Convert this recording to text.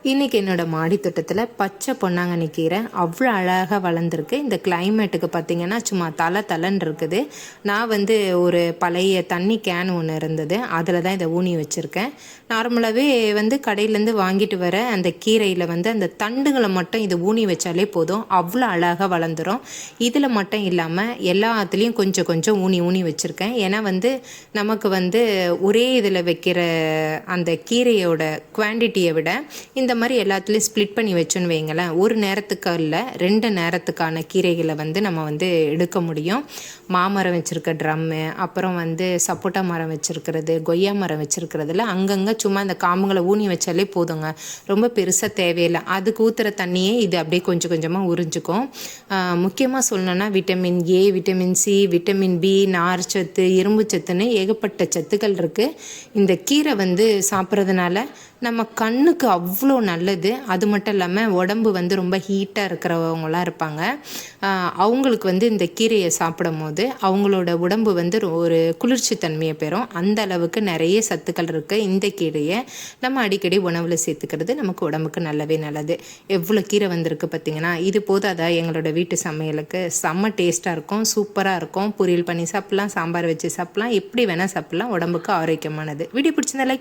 இன்றைக்கி என்னோடய மாடி தோட்டத்தில் பச்சை பொன்னாங்கண்ணி கீரை அவ்வளோ அழகாக வளர்ந்துருக்கு. இந்த கிளைமேட்டுக்கு பார்த்திங்கன்னா சும்மா தலன்னு இருக்குது. நான் ஒரு பழைய தண்ணி கேன் ஒன்று இருந்தது, அதில் தான் இதை ஊனி வச்சுருக்கேன். நார்மலாகவே கடையிலேருந்து வாங்கிட்டு வர அந்த கீரையில் அந்த தண்டுகளை மட்டும் இது ஊனி வச்சாலே போதும், அவ்வளோ அழகாக வளர்ந்துடும். இதில் மட்டும் இல்லாமல் எல்லாத்துலேயும் கொஞ்சம் கொஞ்சம் ஊனி வச்சுருக்கேன். ஏன்னா நமக்கு ஒரே இதில் வைக்கிற அந்த கீரையோட குவான்டிட்டியை விட இந்த மாதிரி எல்லாத்துலேயும் ஸ்ப்ளிட் பண்ணி வச்சோன்னு வைங்களேன், ஒரு நேரத்துக்கு இல்லை 2 நேரத்துக்கான கீரைகளை நம்ம எடுக்க முடியும். மாமரம் வச்சுருக்க ட்ரம்மு, அப்புறம் சப்போட்டா மரம் வச்சுருக்கிறது, கொய்யா மரம் வச்சுருக்கிறதுல அங்கங்கே சும்மா அந்த காம்புங்களை ஊனி வச்சாலே போதுங்க, ரொம்ப பெருசாக தேவையில்லை. அதுக்கு ஊற்றுற தண்ணியே இது அப்படியே கொஞ்சம் கொஞ்சமாக உறிஞ்சிக்கும். முக்கியமாக சொல்லணுன்னா vitamin A, vitamin C, vitamin B, நார் சத்து, இரும்பு சத்துன்னு ஏகப்பட்ட சத்துக்கள் இருக்குது. இந்த கீரை சாப்பிட்றதுனால நம்ம கண்ணுக்கு அவ்வளோ நல்லது. அது மட்டும் இல்லாமல் உடம்பு ரொம்ப ஹீட்டாக இருக்கிறவங்களாம் இருப்பாங்க, அவங்களுக்கு இந்த கீரையை சாப்பிடும் போது அவங்களோட உடம்பு ஒரு குளிர்ச்சி தன்மையை பெறும். அந்த அளவுக்கு நிறைய சத்துக்கள் இருக்குது. இந்த கீரையை நம்ம அடிக்கடி உணவில் சேர்த்துக்கிறது நமக்கு உடம்புக்கு நல்லவே நல்லது. எவ்வளோ கீரை வந்திருக்கு பார்த்திங்கன்னா, இது போதாதா எங்களோட வீட்டு சமையலுக்கு? செம்ம டேஸ்ட்டாக இருக்கும், சூப்பராக இருக்கும். பொரியல் பண்ணி சாப்பிட்லாம், சாம்பார் வச்சு சாப்பிட்லாம், எப்படி வேணால் சாப்பிட்லாம். உடம்புக்கு ஆரோக்கியமானது. வீடியோ பிடிச்சிருந்தா லைக்